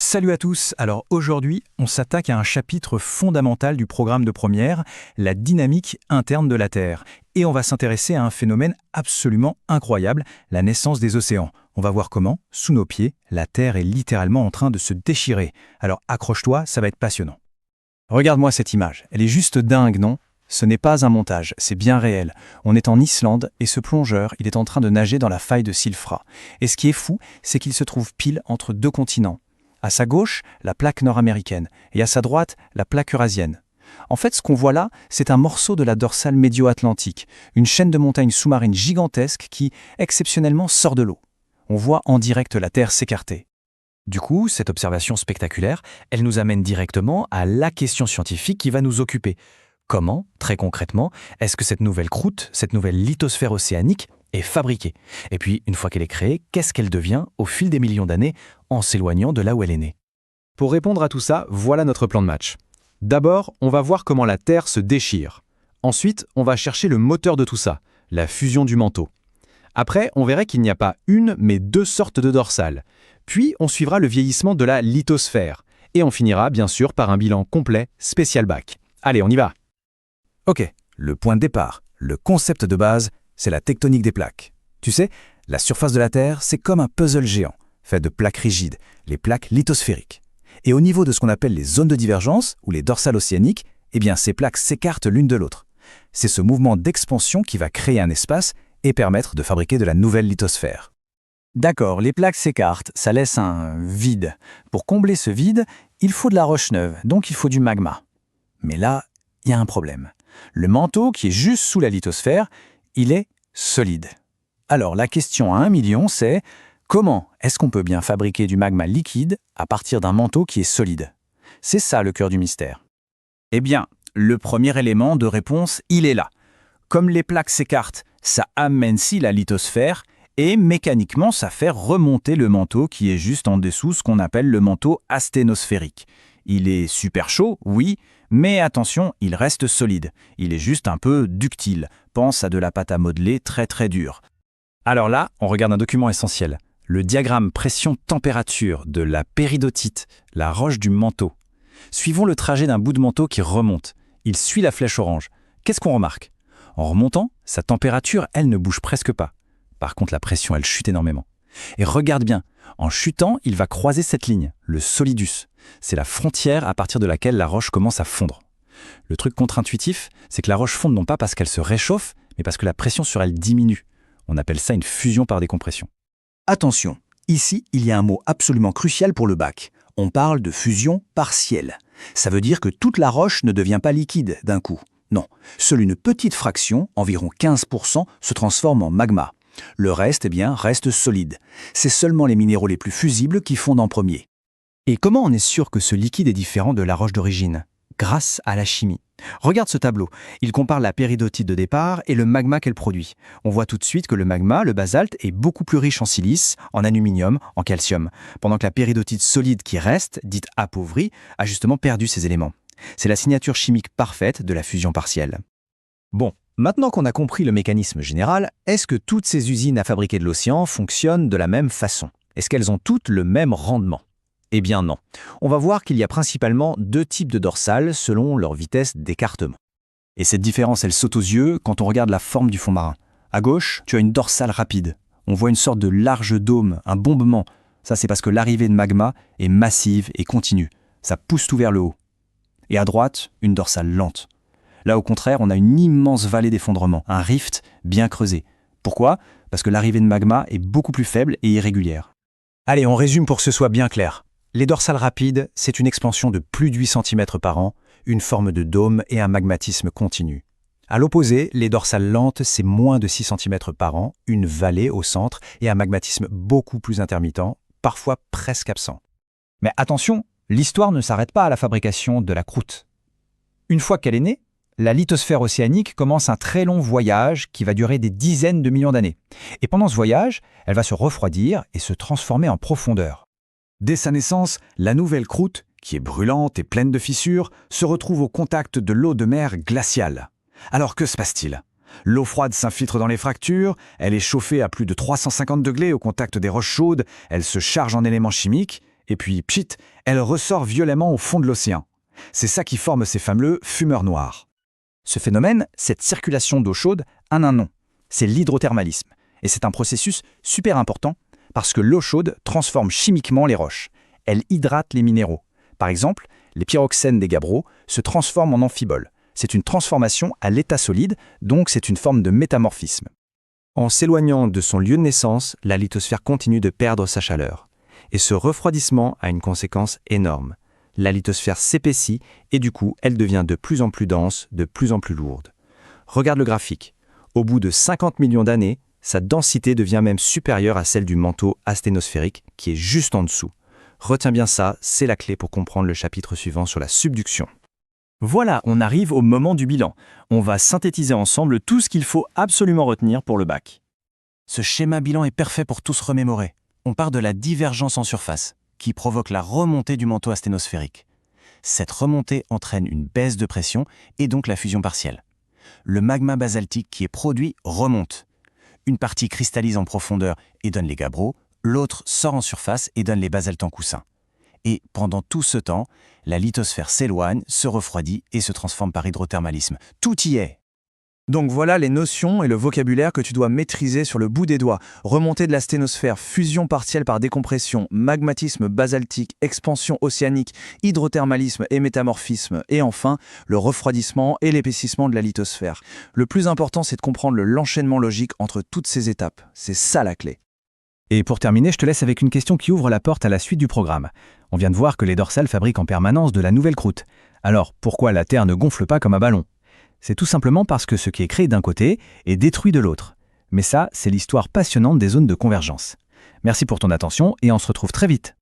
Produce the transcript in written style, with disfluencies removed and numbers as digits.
Salut à tous, alors aujourd'hui on s'attaque à un chapitre fondamental du programme de première, la dynamique interne de la Terre. Et on va s'intéresser à un phénomène absolument incroyable, la naissance des océans. On va voir comment, sous nos pieds, la Terre est littéralement en train de se déchirer. Alors accroche-toi, ça va être passionnant. Regarde-moi cette image, elle est juste dingue, non ? Ce n'est pas un montage, c'est bien réel. On est en Islande et ce plongeur, il est en train de nager dans la faille de Silfra. Et ce qui est fou, c'est qu'il se trouve pile entre deux continents. À sa gauche, la plaque nord-américaine, et à sa droite, la plaque eurasienne. En fait, ce qu'on voit là, c'est un morceau de la dorsale médio-atlantique, une chaîne de montagnes sous-marines gigantesque qui, exceptionnellement, sort de l'eau. On voit en direct la Terre s'écarter. Du coup, cette observation spectaculaire, elle nous amène directement à la question scientifique qui va nous occuper. Comment, très concrètement, est-ce que cette nouvelle croûte, cette nouvelle lithosphère océanique, est fabriquée? Et puis, une fois qu'elle est créée, qu'est-ce qu'elle devient au fil des millions d'années en s'éloignant de là où elle est née? Pour répondre à tout ça, voilà notre plan de match. D'abord, on va voir comment la Terre se déchire. Ensuite, on va chercher le moteur de tout ça, la fusion du manteau. Après, on verrait qu'il n'y a pas une, mais deux sortes de dorsales. Puis, on suivra le vieillissement de la lithosphère. Et on finira, bien sûr, par un bilan complet, spécial bac. Allez, on y va. Ok, le point de départ, le concept de base, c'est la tectonique des plaques. Tu sais, la surface de la Terre, c'est comme un puzzle géant, fait de plaques rigides, les plaques lithosphériques. Et au niveau de ce qu'on appelle les zones de divergence, ou les dorsales océaniques, eh bien ces plaques s'écartent l'une de l'autre. C'est ce mouvement d'expansion qui va créer un espace et permettre de fabriquer de la nouvelle lithosphère. D'accord, les plaques s'écartent, ça laisse un vide. Pour combler ce vide, il faut de la roche neuve, donc il faut du magma. Mais là, il y a un problème. Le manteau qui est juste sous la lithosphère, il est solide. Alors la question à 1 million, c'est comment est-ce qu'on peut bien fabriquer du magma liquide à partir d'un manteau qui est solide? C'est ça le cœur du mystère. Eh bien, le premier élément de réponse, il est là. Comme les plaques s'écartent, ça amincit la lithosphère et mécaniquement, ça fait remonter le manteau qui est juste en dessous, ce qu'on appelle le manteau asténosphérique. Il est super chaud, oui, mais attention, il reste solide. Il est juste un peu ductile. Pense à de la pâte à modeler très très dure. Alors là, on regarde un document essentiel. Le diagramme pression-température de la péridotite, la roche du manteau. Suivons le trajet d'un bout de manteau qui remonte. Il suit la flèche orange. Qu'est-ce qu'on remarque? En remontant, sa température, elle ne bouge presque pas. Par contre, la pression, elle chute énormément. Et regarde bien, en chutant, il va croiser cette ligne, le solidus. C'est la frontière à partir de laquelle la roche commence à fondre. Le truc contre-intuitif, c'est que la roche fonde non pas parce qu'elle se réchauffe, mais parce que la pression sur elle diminue. On appelle ça une fusion par décompression. Attention, ici, il y a un mot absolument crucial pour le bac. On parle de fusion partielle. Ça veut dire que toute la roche ne devient pas liquide d'un coup. Non, seule une petite fraction, environ 15%, se transforme en magma. Le reste, reste solide. C'est seulement les minéraux les plus fusibles qui fondent en premier. Et comment on est sûr que ce liquide est différent de la roche d'origine? Grâce à la chimie. Regarde ce tableau. Il compare la péridotite de départ et le magma qu'elle produit. On voit tout de suite que le magma, le basalte, est beaucoup plus riche en silice, en aluminium, en calcium, pendant que la péridotite solide qui reste, dite appauvrie, a justement perdu ces éléments. C'est la signature chimique parfaite de la fusion partielle. Bon, maintenant qu'on a compris le mécanisme général, est-ce que toutes ces usines à fabriquer de l'océan fonctionnent de la même façon? Est-ce qu'elles ont toutes le même rendement? Eh bien non. On va voir qu'il y a principalement deux types de dorsales selon leur vitesse d'écartement. Et cette différence, elle saute aux yeux quand on regarde la forme du fond marin. À gauche, tu as une dorsale rapide. On voit une sorte de large dôme, un bombement. Ça, c'est parce que l'arrivée de magma est massive et continue. Ça pousse tout vers le haut. Et à droite, une dorsale lente. Là, au contraire, on a une immense vallée d'effondrement, un rift bien creusé. Pourquoi? Parce que l'arrivée de magma est beaucoup plus faible et irrégulière. Allez, on résume pour que ce soit bien clair. Les dorsales rapides, c'est une expansion de plus de 8 cm par an, une forme de dôme et un magmatisme continu. À l'opposé, les dorsales lentes, c'est moins de 6 cm par an, une vallée au centre et un magmatisme beaucoup plus intermittent, parfois presque absent. Mais attention, l'histoire ne s'arrête pas à la fabrication de la croûte. Une fois qu'elle est née, la lithosphère océanique commence un très long voyage qui va durer des dizaines de millions d'années. Et pendant ce voyage, elle va se refroidir et se transformer en profondeur. Dès sa naissance, la nouvelle croûte, qui est brûlante et pleine de fissures, se retrouve au contact de l'eau de mer glaciale. Alors que se passe-t-il? L'eau froide s'infiltre dans les fractures, elle est chauffée à plus de 350 degrés au contact des roches chaudes, elle se charge en éléments chimiques, Et puis, pchit, elle ressort violemment au fond de l'océan. C'est ça qui forme ces fameux fumeurs noirs. Ce phénomène, cette circulation d'eau chaude, a un nom. C'est l'hydrothermalisme. Et c'est un processus super important parce que l'eau chaude transforme chimiquement les roches. Elle hydrate les minéraux. Par exemple, les pyroxènes des gabbros se transforment en amphiboles. C'est une transformation à l'état solide, donc c'est une forme de métamorphisme. En s'éloignant de son lieu de naissance, la lithosphère continue de perdre sa chaleur. Et ce refroidissement a une conséquence énorme. La lithosphère s'épaissit et du coup, elle devient de plus en plus dense, de plus en plus lourde. Regarde le graphique. Au bout de 50 millions d'années, sa densité devient même supérieure à celle du manteau asténosphérique qui est juste en dessous. Retiens bien ça, c'est la clé pour comprendre le chapitre suivant sur la subduction. Voilà, on arrive au moment du bilan. On va synthétiser ensemble tout ce qu'il faut absolument retenir pour le bac. Ce schéma bilan est parfait pour tout se remémorer. On part de la divergence en surface, qui provoque la remontée du manteau asténosphérique. Cette remontée entraîne une baisse de pression et donc la fusion partielle. Le magma basaltique qui est produit remonte. Une partie cristallise en profondeur et donne les gabbros, l'autre sort en surface et donne les basaltes en coussin. Et pendant tout ce temps, la lithosphère s'éloigne, se refroidit et se transforme par hydrothermalisme. Tout y est. Donc voilà les notions et le vocabulaire que tu dois maîtriser sur le bout des doigts. Remontée de la sténosphère, fusion partielle par décompression, magmatisme basaltique, expansion océanique, hydrothermalisme et métamorphisme, et enfin le refroidissement et l'épaississement de la lithosphère. Le plus important, c'est de comprendre l'enchaînement logique entre toutes ces étapes. C'est ça la clé. Et pour terminer, je te laisse avec une question qui ouvre la porte à la suite du programme. On vient de voir que les dorsales fabriquent en permanence de la nouvelle croûte. Alors, pourquoi la Terre ne gonfle pas comme un ballon ? C'est tout simplement parce que ce qui est créé d'un côté est détruit de l'autre. Mais ça, c'est l'histoire passionnante des zones de convergence. Merci pour ton attention et on se retrouve très vite.